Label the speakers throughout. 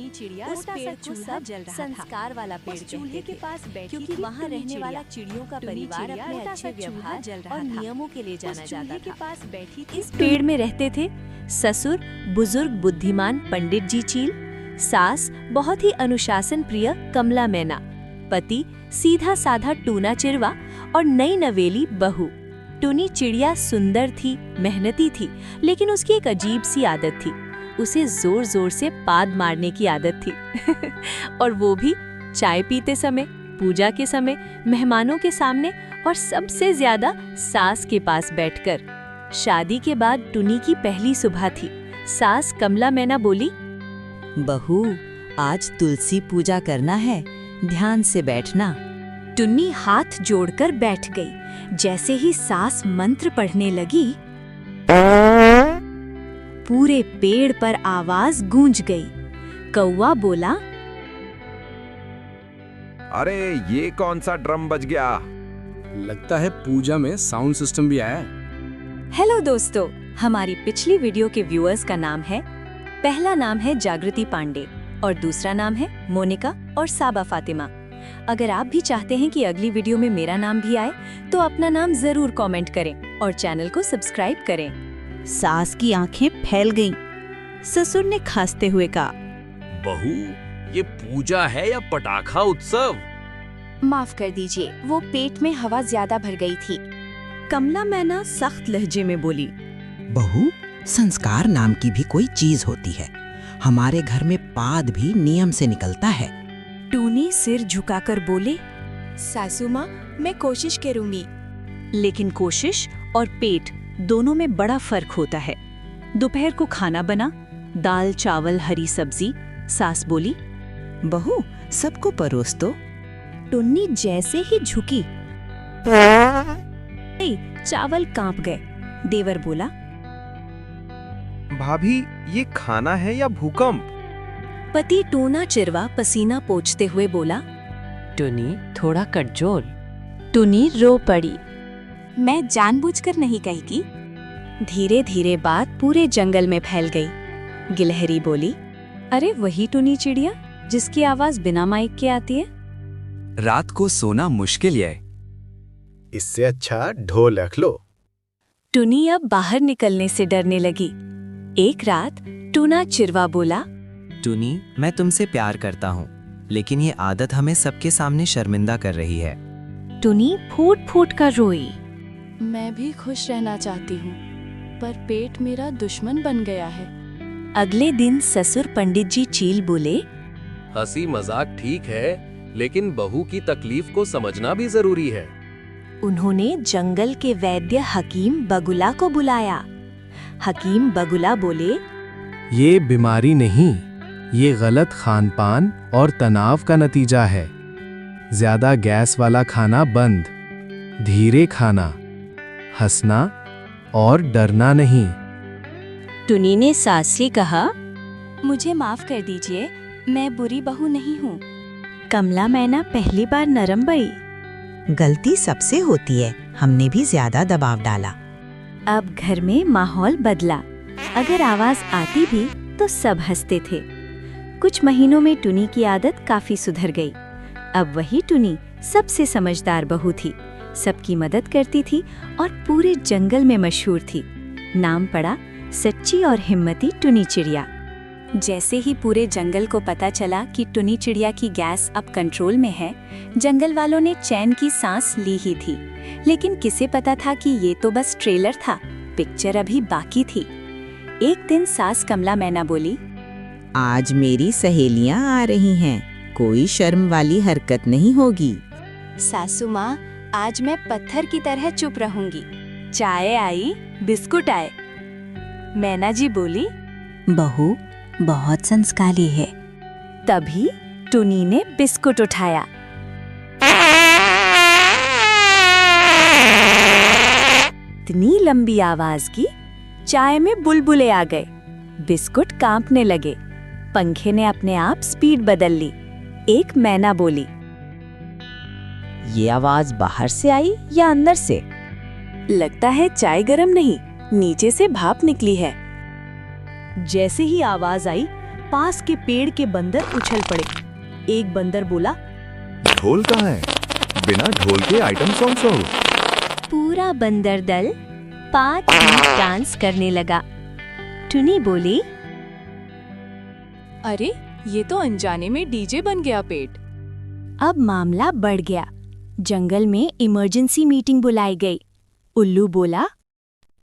Speaker 1: टुनी चिड़िया
Speaker 2: उस पेड़ को सब संस्कार वाला पेड़ चूल्हे के पास बैठी क्योंकि वहाँ रहने वाला चिड़ियों का परिवार अपने अच्छे व्यवहार और नियमों के लिए जाना जाता था। पास बैठी थी। इस पेड़ में रहते थे ससुर बुजुर्ग बुद्धिमान पंडित जी चील, सास बहुत ही अनुशासन प्रिय कमला मैना, पति सीधा साधा टूना चिरवा और नई नवेली बहू। टुनी चिड़िया सुंदर थी, मेहनती थी, लेकिन उसकी एक अजीब सी आदत थी। उसे जोर जोर से पाद मारने की आदत थी और वो भी चाय पीते समय, पूजा के समय, मेहमानों के सामने और सबसे ज्यादा सास के पास बैठकर। शादी के बाद टुनी की पहली सुबह थी। सास कमला मैना बोली,
Speaker 3: बहू आज तुलसी पूजा करना है, ध्यान से बैठना।
Speaker 2: टुन्नी हाथ जोड़कर बैठ गई। जैसे ही सास मंत्र पढ़ने लगी, पूरे पेड़ पर आवाज गूंज गई। कौवा बोला,
Speaker 4: अरे ये कौन सा ड्रम बज गया?
Speaker 5: लगता है पूजा में साउंड सिस्टम भी आया है।
Speaker 2: हेलो दोस्तों, हमारी पिछली वीडियो के व्यूअर्स का नाम है, पहला नाम है जागृति पांडे और दूसरा नाम है मोनिका और साबा फातिमा। अगर आप भी चाहते हैं कि अगली वीडियो में मेरा नाम भी आए तो अपना नाम जरूर कमेंट करें और चैनल को सब्सक्राइब करें।
Speaker 3: सास की आंखें फैल गईं। ससुर ने खांसते हुए कहा,
Speaker 6: बहू ये पूजा है या पटाखा उत्सव?
Speaker 2: माफ कर दीजिए, वो पेट में हवा ज्यादा भर गई थी।
Speaker 3: कमला मैना सख्त लहजे में बोली,
Speaker 7: बहू संस्कार नाम की भी कोई चीज होती है। हमारे घर में पाद भी नियम से निकलता है।
Speaker 2: टूनी सिर झुकाकर बोले, सासू माँ मैं कोशिश करूंगी। लेकिन कोशिश और पेट दोनों में बड़ा फर्क होता है। दोपहर को खाना बना, दाल चावल हरी सब्जी। सास बोली,
Speaker 7: बहू सबको परोस दो।
Speaker 2: टुन्नी जैसे ही झुकी, चावल कांप गए। देवर बोला,
Speaker 4: भाभी ये खाना है या भूकंप?
Speaker 2: पति टूना चिरवा पसीना पोंछते हुए बोला,
Speaker 1: टुनी थोड़ा कटजोल।
Speaker 2: टुनी रो पड़ी, मैं जानबूझकर नहीं कही की। धीरे धीरे बात पूरे जंगल में फैल गई। गिलहरी बोली, अरे वही टुनी चिड़िया जिसकी आवाज बिना माइक के आती है।
Speaker 8: रात को सोना मुश्किल है,
Speaker 9: इससे अच्छा ढोल रख लो।
Speaker 2: टुनी अब बाहर निकलने से डरने लगी। एक रात टूना चिरवा बोला,
Speaker 8: टुनी मैं तुमसे प्यार करता हूँ, लेकिन ये आदत हमें सबके सामने शर्मिंदा कर रही है।
Speaker 2: टुनी फूट फूट कर रोई,
Speaker 10: मैं भी खुश रहना चाहती हूँ, पर पेट मेरा दुश्मन बन गया है।
Speaker 2: अगले दिन ससुर पंडित जी चील बोले,
Speaker 6: हंसी मजाक ठीक है, लेकिन बहू की तकलीफ को समझना भी जरूरी है।
Speaker 2: उन्होंने जंगल के वैद्य हकीम बगुला को बुलाया। हकीम बगुला बोले,
Speaker 5: ये बीमारी नहीं, ये गलत खानपान और तनाव का नतीजा है। ज्यादा गैस वाला खाना बंद, धीरे खाना, हंसना और डरना नहीं।
Speaker 2: टुनी ने सास से कहा, मुझे माफ कर दीजिए, मैं बुरी बहू नहीं हूँ। कमला मैना पहली बार नरम बई,
Speaker 7: गलती सबसे होती है, हमने भी ज्यादा दबाव डाला।
Speaker 2: अब घर में माहौल बदला। अगर आवाज आती भी तो सब हंसते थे। कुछ महीनों में टुनी की आदत काफी सुधर गई। अब वही टुनी सबसे समझदार बहू थी, सबकी मदद करती थी और पूरे जंगल में मशहूर थी। नाम पड़ा सच्ची और हिम्मती टुनी चिड़िया। जैसे ही पूरे जंगल को पता चला कि टुनी चिड़िया की गैस अब कंट्रोल में है, जंगल वालों ने चैन की सांस ली ही थी। लेकिन किसे पता था कि ये तो बस ट्रेलर था, पिक्चर अभी बाकी थी। एक दिन सास कमला मैना बोली,
Speaker 7: आज मेरी सहेलियां आ रही हैं, कोई शर्म वाली हरकत नहीं होगी।
Speaker 2: सासू माँ, आज मैं पत्थर की तरह चुप रहूंगी। चाय आई, बिस्कुट आए। मैना जी बोली,
Speaker 3: बहू बहुत संस्कारी है।
Speaker 2: तभी टुनी ने बिस्कुट उठाया। इतनी लंबी आवाज की, चाय में बुलबुले आ गए। बिस्कुट कांपने लगे। पंखे ने अपने आप स्पीड बदल ली। एक मैना बोली,
Speaker 3: ये आवाज बाहर से आई या अंदर से?
Speaker 2: लगता है चाय गरम नहीं, नीचे से भाप निकली है। जैसे ही आवाज आई, पास के पेड़ के बंदर उछल पड़े। एक बंदर बोला,
Speaker 4: ढोल कहाँ है? बिना ढोल के आइटम सॉन्ग हो।
Speaker 2: पूरा बंदर दल 5 मिनट डांस करने लगा। टुनी बोली,
Speaker 10: अरे ये तो अनजाने में डीजे बन गया पेट।
Speaker 2: अब मामला बढ़ गया। जंगल में इमरजेंसी मीटिंग बुलाई गई। उल्लू बोला,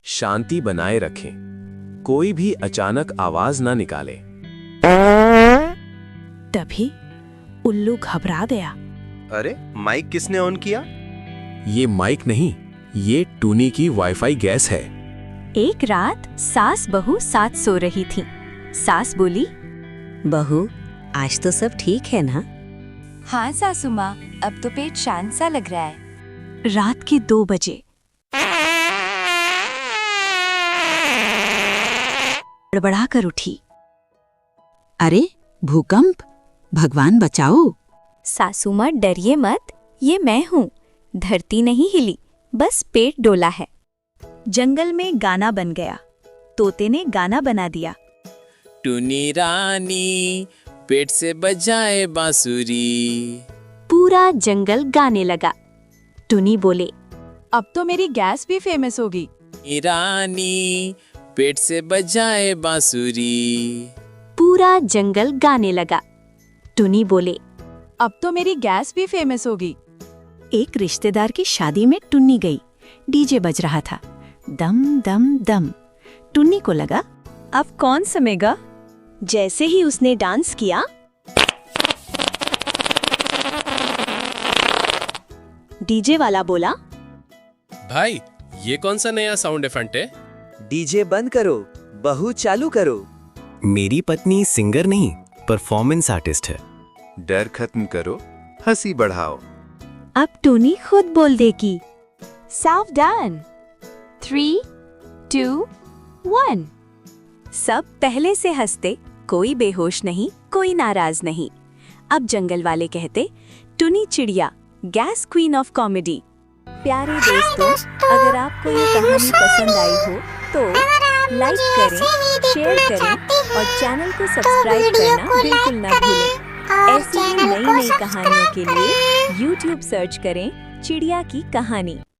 Speaker 6: शांति बनाए रखें, कोई भी अचानक आवाज ना निकाले।
Speaker 2: तभी उल्लू घबरा गया।
Speaker 8: अरे माइक किसने ऑन किया?
Speaker 6: ये माइक नहीं, ये टूनी की वाईफाई गैस है।
Speaker 2: एक रात सास बहू साथ सो रही थी। सास बोली,
Speaker 3: बहू, आज तो सब ठीक है ना?
Speaker 11: हाँ सासू माँ, अब तो पेट शांत सा लग रहा है।
Speaker 2: रात के 2 बजे बड़बड़ा कर उठी।
Speaker 7: अरे भूकंप, भगवान बचाओ।
Speaker 2: सासू माँ डरिए मत, ये मैं हूँ। धरती नहीं हिली, बस पेट डोला है। जंगल में गाना बन गया। तोते ने गाना बना दिया।
Speaker 12: टुनी रानी पेट से बजाए बांसुरी।
Speaker 2: पूरा जंगल गाने लगा। टुनी बोले,
Speaker 10: अब तो मेरी गैस भी फेमस होगी।
Speaker 12: रानी पेट से बजाए बांसुरी।
Speaker 2: पूरा जंगल गाने लगा। टुनी बोले,
Speaker 10: अब तो मेरी गैस भी फेमस होगी।
Speaker 2: एक रिश्तेदार की शादी में टुन्नी गई। डीजे बज रहा था, दम दम दम। टुन्नी को लगा, अब कौन समेगा। जैसे ही उसने डांस किया, डीजे वाला बोला,
Speaker 6: भाई ये कौन सा नया साउंड इफेक्ट है?
Speaker 8: डीजे बंद करो, बहू चालू करो। मेरी पत्नी सिंगर नहीं, परफॉर्मेंस आर्टिस्ट है।
Speaker 4: डर खत्म करो, हंसी बढ़ाओ।
Speaker 2: अब टुनी खुद बोल देगी। सावधान, 3, 2, 1। सब पहले से हंसते, कोई बेहोश नहीं, कोई नाराज नहीं। अब जंगल वाले कहते, टुनी चिड़िया, गैस क्वीन ऑफ कॉमेडी। प्यारे दोस्तों, अगर आपको ये कहानी पसंद आई हो तो लाइक करें, शेयर करें और चैनल को सब्सक्राइब करना बिल्कुल ना भूलें। ऐसी ही नई नई कहानियों के लिए YouTube सर्च करें चिड़िया की कहानी।